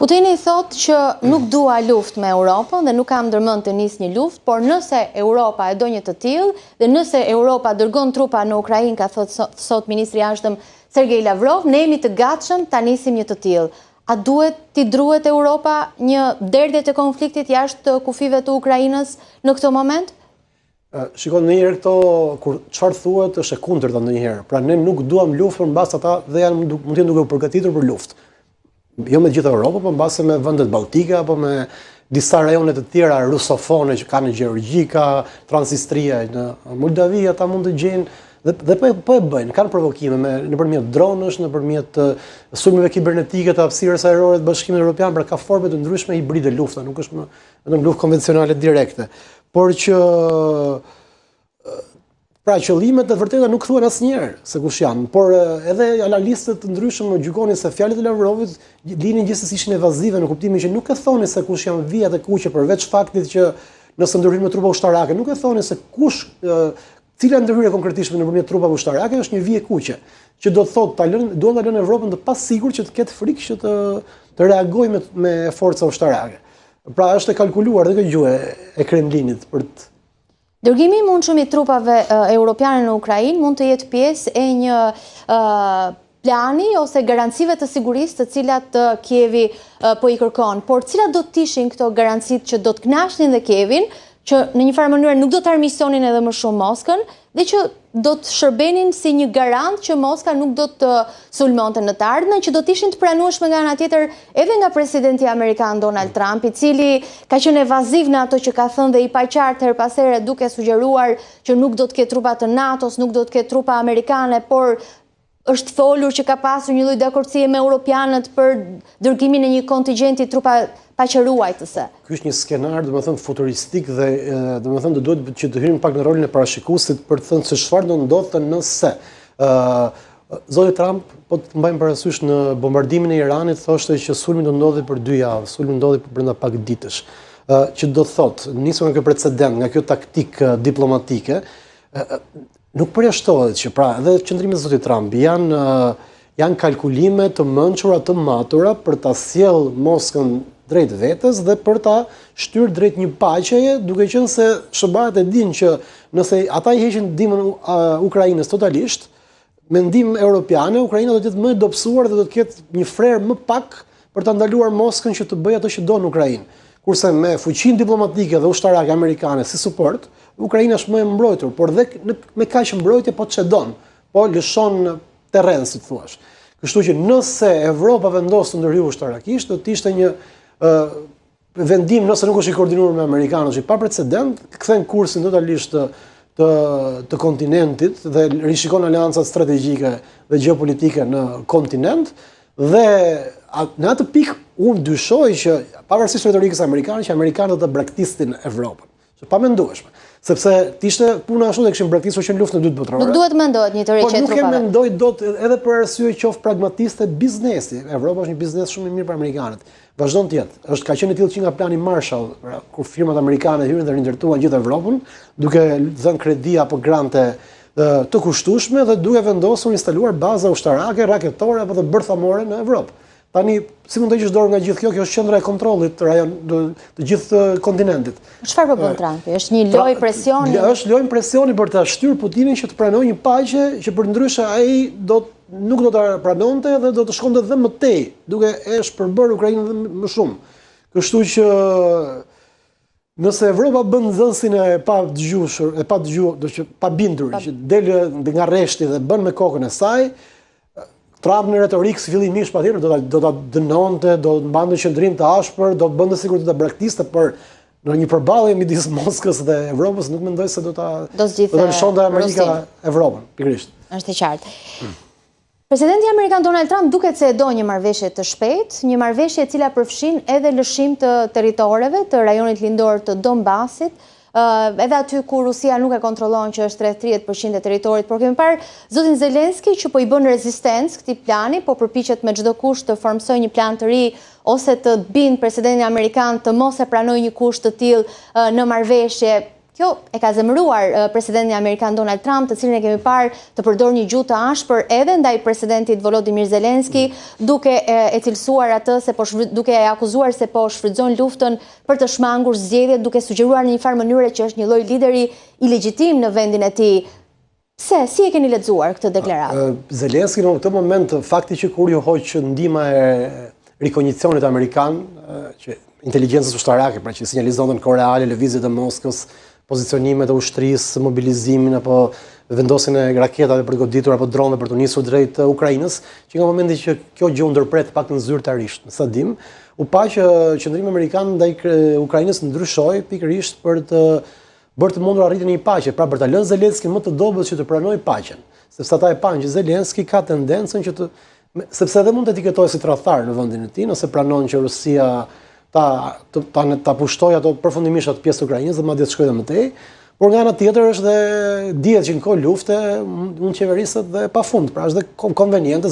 Putini thot që nuk dua luftë me Europën dhe nuk kam ndërmend të nisë një luftë, por nëse Europa e do një të tillë dhe nëse Europa dërgon trupa në Ukrainë, ka thënë sot ministri i jashtëm Sergej Lavrov, ne jemi të gatshëm ta nisim një të tillë. A t'i druhet Europa një derdhje të konfliktit jashtë kufive të Ukrainës në këtë moment? Shikon, ndonjëherë këto kur çfarë thuhet është e kundërta ndonjëherë. Pra ne nuk duam luftë mbas ata dhe janë mund të jenë duke u përgatitur për luftë. Jo me gjithë Europën, por mbase me vendet balltike apo me disa rajone të tjera rusofone që kanë në Gjeorgji, ka Transnistria, në Moldavi, ata mund të gjejnë dhe po e bëjnë, kanë provokime nëpërmjet dronësh, nëpërmjet sulmeve kibernetike të hapësirës ajrore të Bashkimit Evropian, pra ka forme të ndryshme hibride lufta, nuk është vetëm luftë konvencionale direkte. Por që pra qëllimet e vërteta nuk thuhen asnjëherë se kush janë, por edhe analistët të ndryshëm gjykonin se fjalët e Lavrovit linin gjithsesi ishin evazive në kuptimin që nuk e thonin se kush janë vijat e kuqe, përveç faktit që nëse ndërhyjnë me trupa ushtarake, nuk e thonin se kush cila ndërhyrje konkretisht nëpërmjet trupave ushtarake është një vijë kuqe, që do të thotë duan ta lënë Evropën të pasigurt që të ketë frikë që të reagojë me forca ushtarake. Pra është e kalkuluar dhe kjo gjuhë e Kremlinit për të Dërgimi i mundshëm i trupave europiane në Ukrainë mund të jetë pjesë e një plani ose garancive të sigurisë të cilat Kievi po i kërkon. Por cilat do të ishin këto garancitë që do të kënaqnin dhe Kievin, që në një farë mënyrë nuk do të armiqsonin edhe më shumë Moskën dhe që do të shërbenin si një garant që Moska nuk do të sulmonte në të ardhmen, që do të ishin të pranueshme nga ana tjetër edhe nga presidenti amerikan Donald Trump, i cili ka qenë evaziv në ato që ka thënë dhe i paqartë her pas here duke sugjeruar që nuk do të ketë trupa të NATO-s, nuk do të ketë trupa amerikane, por është folur që ka pasur një lloj dakordësie me europianët për dërgimin e një kontingjenti trupa paqëruajtëse. Ky është një skenar, domethënë futuristik dhe domethënë do duhet që të hyrim pak në rolin e parashikuesit për të thënë se çfarë do ndodhte nëse zoti Trump, po të mbajmë parasysh në bombardimin e Iranit, thoshte që sulmi do ndodhi për 2 javë, sulmi ndodhi brenda pak ditësh. Që do thotë, nisur nga ky precedent, nga kjo taktikë diplomatike, nuk përjashtohet që pra edhe qëndrimet e zotit Trump janë kalkulime të mençura, të matura për ta sjellë Moskën drejt vetes dhe për ta shtyrë drejt një paqeje, duke qenë se SBA-t e dinë që nëse ata i heqin ndihmën Ukrainës totalisht, me ndihmë europiane, Ukraina do të jetë më e dobësuar dhe do të ketë një frerë më pak për ta ndaluar Moskën që të bëjë ato që do në Ukrainë. Kurse me fuqinë diplomatike dhe ushtarake amerikane si suport, Ukraina është më e mbrojtur, por dhe me kaq mbrojtje po çedon, po lëshon terren, si thua. Kështu që nëse Evropa vendos të ndërhyjë ushtarakisht, do të ishte një vendim, nëse nuk është i koordinuar me amerikanët, që pa precedent, kthen kursin totalisht të kontinentit dhe rishikon aleancat strategjike dhe gjeopolitike në kontinent dhe në atë pikë unë dyshoj që pavarësisht retorikës amerikane, që amerikanët do të braktisnin Evropën. Që pa mendueshme. Sepse t'ishte puna ashtu dhe kishin braktisur që në luftën e dytë botërore. Nuk duhet mendohet një tërheqje e trupave. Por nuk e mendoj dot edhe për arsye qoftë pragmatiste biznesi. Evropa është një biznes shumë i mirë për amerikanët. Vazhdon të jetë. Ka qenë e tillë që nga plani Marshall, kur firmat amerikane hyrën dhe rindërtuan gjithë Evropën, duke dhënë kredi apo grante të kushtueshme dhe duke vendosur instaluar baza ushtarake, raketore apo të bërthamore në Evropë. Tani, si mund të heqësh dorë nga gjithë kjo është qendra e kontrollit të gjithë kontinentit. Çfarë po bën Trumpi? Është një lojë presioni? Është lojë presioni për ta shtyrë Putinin që të pranojë një paqe që përndryshe ai nuk do ta pranonte dhe do të shkonte edhe më tej, duke e shpërbërë Ukrainën më shumë. Kështu që nëse Evropa bën nxënësin e pa bindur, që del nga rreshti dhe bën me kokën e saj, Trump në retorikë fillimisht patjetër do ta dënonte, do të mbante qendrim të ashpër, do të bënte sikur të ta braktiste, por në një përballje midis Moskës dhe Evropës nuk mendoj se do ta lëshonte Amerika Evropën, pikërisht. Është e qartë. Presidenti amerikan Donald Trump duket se e do një marrëveshje të shpejtë, një marrëveshje e cila përfshin edhe lëshim të territoreve të rajonit lindor të Donbasit, edhe aty ku Rusia nuk e kontrollon, që është rreth 30% e territorit, por kemi parë zotin Zelenski që po i bën rezistencë këtij plani, po përpiqet me çdo kusht të formsojë një plan të ri ose të bindë presidentin amerikan të mos e pranojë një kusht të tillë në marrëveshje. Kjo e ka zemëruar presidenti Amerikan Donald Trump, të cilin e kemi parë të përdor një gjuhë të ashpër edhe ndaj presidentit Volodymyr Zelenski, duke e cilësuar atë duke e akuzuar se po shfrytëzon luftën për të shmangur zgjedhjet, duke sugjeruar në një farë mënyre që është një lloj lideri i legjitim në vendin e tij. Si e keni lexuar këtë deklaratë? Zelenski në këtë moment, fakti që kur ju hoq ndihma e rikognicionit amerikan, që inteligjencës ushtarake, pra që sinjalizon në kohë reale lëvizjet e Moskës, pozicionimet e ushtrisë, mobilizimin apo vendosin e raketave për të goditur apo dronëve për të nisur drejt Ukrainës, që nga momenti që kjo gjë u ndërpret pak në zyrtarisht, në sadim, u pa që qëndrimi amerikan ndaj Ukrainës ndryshoi pikërisht për të bërë të mundur arritjen e një paqe, pra për ta lënë Zelenski më të dobët që të pranojë paqen, sepse ata e panë që Zelenski ka tendencën që sepse edhe mund të etiketohet si tradhtar në vendin e tij, nëse pranon që Rusia ta pushtoj ato përfundimisht atë pjesë të Ukrainës dhe madje të shkojë edhe më tej, por nga ana tjetër është dhe dihet që në kohë lufte mund qeveriset dhe pafund, pra është dhe konveniente